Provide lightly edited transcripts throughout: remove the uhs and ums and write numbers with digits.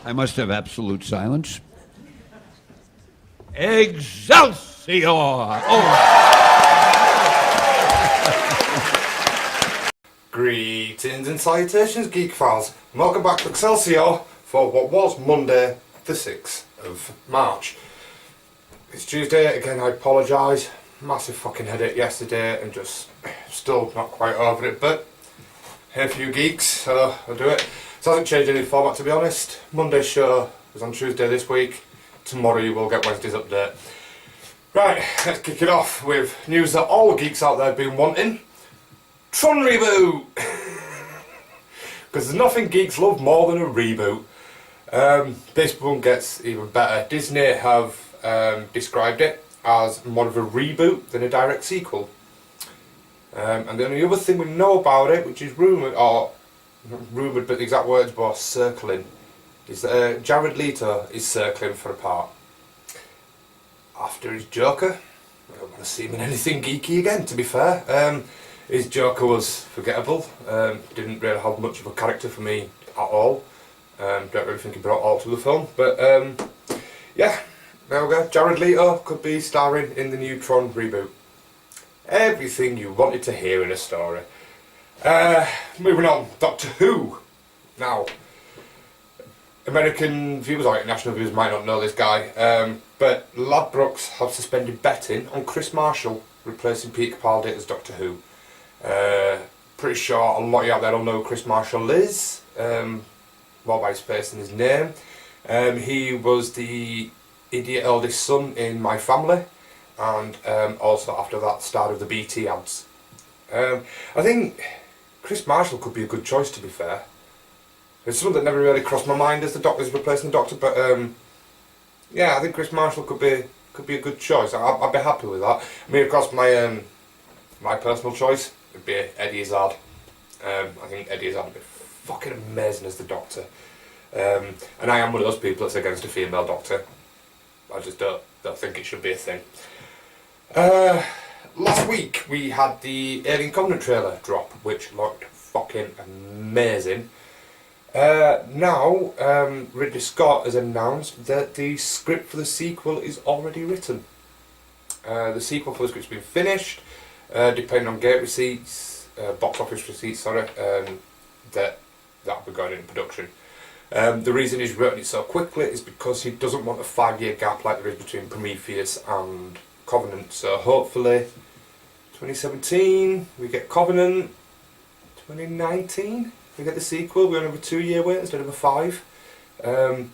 I must have absolute silence. Excelsior! Greetings and salutations, geek fans. Welcome back to Excelsior for what was Monday, the 6th of March. It's Tuesday, again I apologise. Massive fucking headache yesterday and just still not quite over it, but here for you geeks, so I'll do it. It hasn't changed any format, to be honest. Monday's show was on Tuesday this week. Tomorrow you will get Wednesday's update. Right, let's kick it off with news that all the geeks out there have been wanting. Tron reboot! Because there's nothing geeks love more than a reboot. This one gets even better. Disney have described it as more of a reboot than a direct sequel. And the only other thing we know about it, which is rumoured, or not rumoured but the exact words were circling, is that Jared Leto is circling for a part. After his Joker, I don't want to see him in anything geeky again, to be fair. His Joker was forgettable, didn't really have much of a character for me at all. Don't really think he brought all to the film, but yeah, there we go. Jared Leto could be starring in the new Tron reboot. Everything you wanted to hear in a story. Moving on, Doctor Who. Now, American viewers or international viewers might not know this guy, but Ladbrokes have suspended betting on Kris Marshall replacing Peter Capaldi as Doctor Who. Pretty sure a lot of you out there don't know who Kris Marshall is, more by his face than his name. He was the idiot eldest son in My Family, and also after that starred of the BT ads. I think Kris Marshall could be a good choice, to be fair. It's something that never really crossed my mind as the Doctor's replacing the Doctor, but yeah, I think Kris Marshall could be a good choice. I'd be happy with that. I mean, of course, my personal choice would be Eddie Izzard. I think Eddie Izzard would be fucking amazing as the Doctor. And I am one of those people that's against a female Doctor. I just don't think it should be a thing. Last week we had the Alien Covenant trailer drop, which looked fucking amazing. Now, Ridley Scott has announced that the script for the sequel is already written. The sequel for the script's been finished, depending on gate receipts, box office receipts, sorry, that'll be going into production. The reason he's written it so quickly is because he doesn't want a 5-year gap like there is between Prometheus and Covenant. So hopefully 2017 we get Covenant, 2019 we get the sequel. We only have a 2-year wait instead of a 5. I'm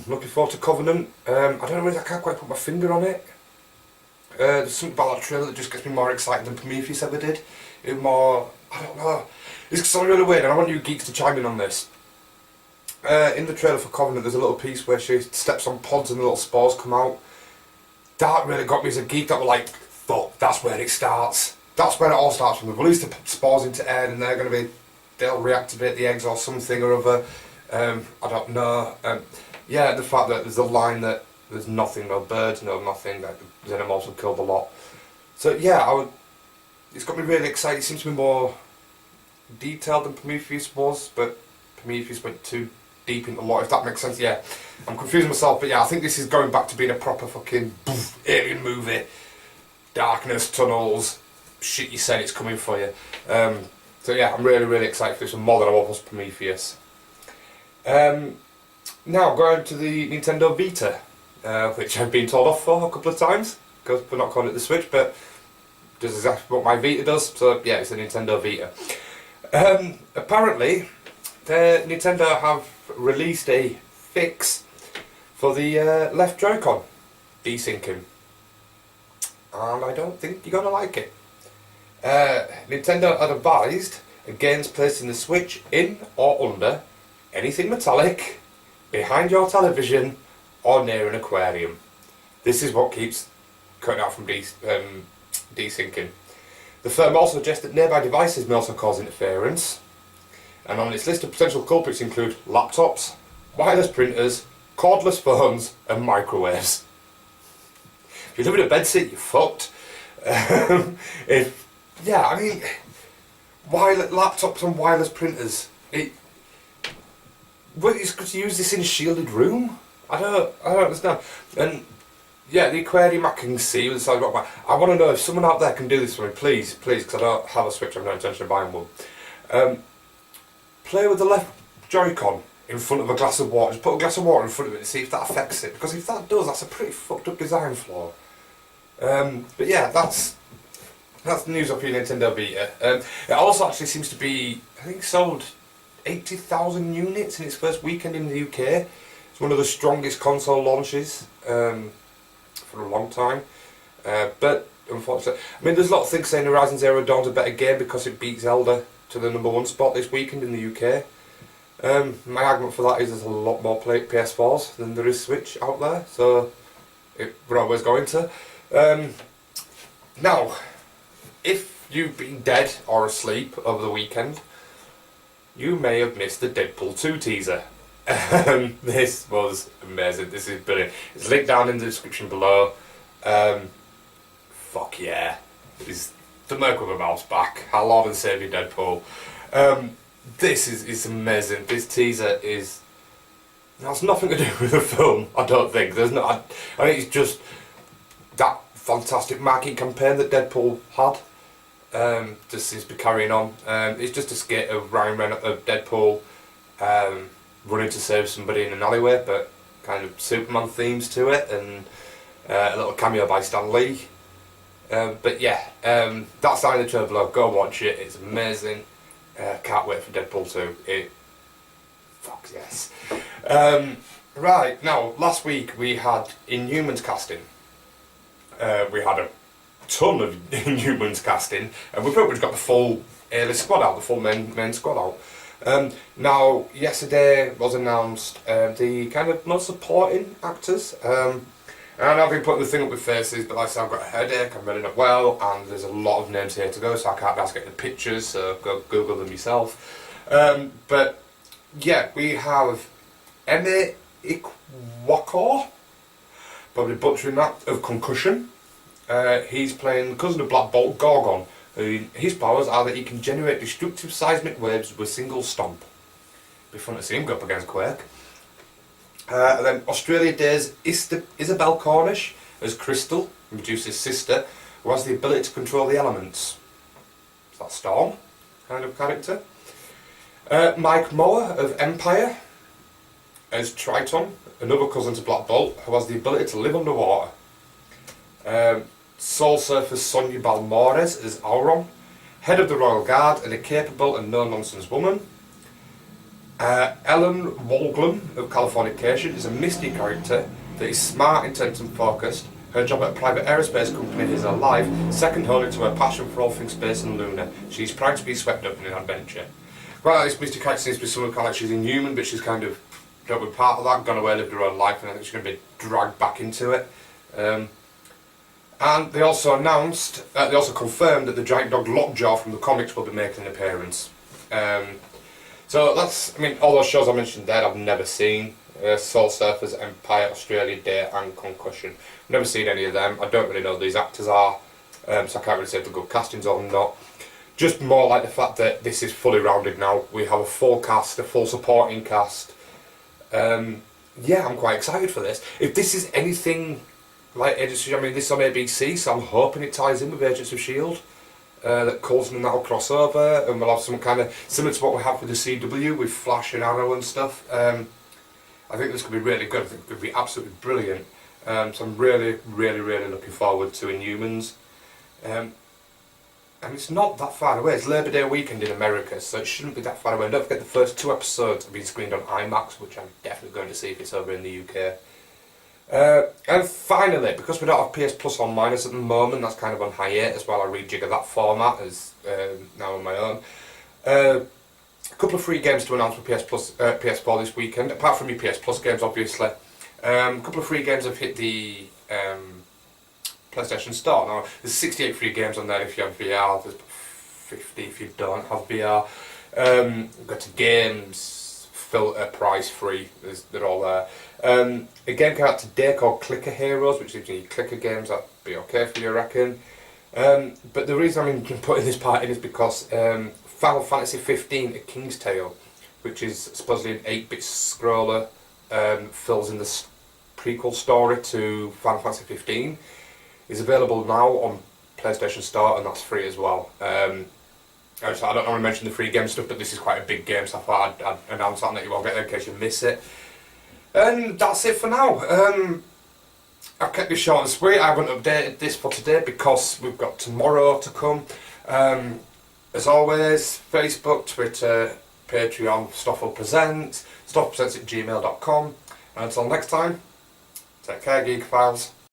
looking forward to Covenant. I don't know, I can't quite put my finger on it. There's something about that trailer that just gets me more excited than Prometheus ever did. It's more, I don't know, it's something really weird, and I want you geeks to chime in on this. In the trailer for Covenant there's a little piece where she steps on pods and the little spores come out. That really got me as a geek. That was like, fuck, that's where it starts. That's where it all starts from. They've released the spores into air and they'll reactivate the eggs or something or other. I don't know. Yeah, the fact that there's a line that there's nothing, no birds, no nothing, that the animals have killed a lot. So yeah, it's got me really excited. It seems to be more detailed than Prometheus was, but Prometheus went too deep into lore, if that makes sense. Yeah, I'm confusing myself, but yeah, I think this is going back to being a proper fucking alien movie. Darkness, tunnels, shit you said, it's coming for you. So yeah, I'm really, really excited for this one, more than I was Prometheus. Now, going to the Nintendo Vita, which I've been told off for a couple of times, because we're not calling it the Switch, but does exactly what my Vita does, so yeah, it's a Nintendo Vita. Apparently, Nintendo have released a fix for the left Joy-Con desyncing, and I don't think you're gonna like it. Nintendo had advised against placing the Switch in or under anything metallic, behind your television, or near an aquarium. This is what keeps cutting out from desyncing. The firm also suggests that nearby devices may also cause interference, and on its list of potential culprits include laptops, wireless printers, cordless phones, and microwaves. If you live in a bedsit, you're fucked. Yeah, I mean, laptops and wireless printers. Well, it's because you use this in a shielded room. I don't understand. And yeah, the aquarium I can see with the side of I want to know if someone out there can do this for me, please, because I don't have a Switch. I have no intention of buying one. Play with the left Joy-Con in front of a glass of water. Just put a glass of water in front of it and see if that affects it. Because if that does, that's a pretty fucked up design flaw. But yeah, that's the news of your Nintendo Vita. It also actually seems to be, I think, sold 80,000 units in its first weekend in the UK. It's one of the strongest console launches for a long time. But unfortunately, I mean, there's a lot of things saying Horizon Zero Dawn's a better game because it beat Zelda to the #1 spot this weekend in the UK. My argument for that is there's a lot more PS4s than there is Switch out there, so we're always going to. Now, if you've been dead or asleep over the weekend, you may have missed the Deadpool 2 teaser. This was amazing. This is brilliant. It's linked down in the description below. Fuck yeah. It's the Merc with a Mouse back. Our Lord and Saviour Deadpool. This is amazing. This teaser has nothing to do with the film, I don't think. There's not. I think it's just that fantastic marketing campaign that Deadpool had. Just seems to be carrying on. It's just a skit of Ryan Reynolds, of Deadpool running to save somebody in an alleyway, but kind of Superman themes to it, and a little cameo by Stan Lee. But yeah, that's down in the trailer below. Go watch it. It's amazing. Can't wait for Deadpool 2. Fuck yes. Right, now, last week we had Inhumans casting. We had a ton of Inhumans casting, and we've pretty much got the full A-list squad out, the full main squad out. Now, yesterday was announced the kind of most supporting actors. And I've been putting the thing up with faces, but like I said, I've got a headache, I'm really not well, and there's a lot of names here to go, so I can't ask getting the pictures, so go Google them yourself. But yeah, we have Eme Ikwakor, probably butchering that, of Concussion. He's playing the cousin of Black Bolt, Gorgon. His powers are that he can generate destructive seismic waves with a single stomp. Be fun to see him go up against Quake. And then Australia Day's Isabel Cornish as Crystal, Medusa's sister, who has the ability to control the elements. Is that Storm kind of character? Mike Moore of Empire as Triton, another cousin to Black Bolt, who has the ability to live underwater. Soul Surfer's Sonia Balmores as Auron, head of the Royal Guard and a capable and no-nonsense woman. Ellen Wolglum of Californication is a misty character that is smart, intense and focused. Her job at a private aerospace company is her life, second only to her passion for all things space and lunar. She's proud to be swept up in an adventure. Well, this misty character seems to be someone kind of like she's Inhuman, but she's kind of don't be part of that, gone away, lived her own life, and I think she's going to be dragged back into it. And they also announced, they also confirmed that the giant dog Lockjaw from the comics will be making an appearance. So that's, I mean, all those shows I mentioned there I've never seen. Soul Surfers, Empire, Australia Day and Concussion. Never seen any of them. I don't really know who these actors are, so I can't really say if they're good castings or not. Just more like the fact that this is fully rounded now. We have a full cast, a full supporting cast. Yeah, I'm quite excited for this. If this is anything like Agents of, I mean, this is on ABC, so I'm hoping it ties in with Agents of S.H.I.E.L.D. That Coulson and that will cross over, and we'll have some kind of similar to what we have with the CW with Flash and Arrow and stuff. I think this could be really good. I think it could be absolutely brilliant. So I'm really looking forward to Inhumans. And it's not that far away. It's Labor Day weekend in America, so it shouldn't be that far away. And don't forget the first 2 episodes have been screened on IMAX, which I'm definitely going to see if it's over in the UK. And finally, because we don't have PS Plus on minus at the moment, that's kind of on hiatus while I rejigger that format as now on my own. A couple of free games to announce for PS4 this weekend, apart from your PS Plus games obviously. A couple of free games have hit the PlayStation Store. Now there's 68 free games on there if you have VR, there's 50 if you don't have VR. Go to games, filter, price free, they're all there. A game came out today called Clicker Heroes, which is your clicker games, that'd be okay for you, I reckon. But the reason I'm putting this part in is because Final Fantasy 15 A King's Tale which is supposedly an 8-bit scroller, fills in the prequel story to Final Fantasy 15, is available now on PlayStation Store, and that's free as well. So I don't normally mention the free game stuff, but this is quite a big game, so I thought I'd announce that and let you all get there in case you miss it. And that's it for now. I've kept it short and sweet. I haven't updated this for today because we've got tomorrow to come. As always, Facebook, Twitter, Patreon, Stoffel Presents, stoffelspresents@gmail.com. And until next time, take care, Geek Files.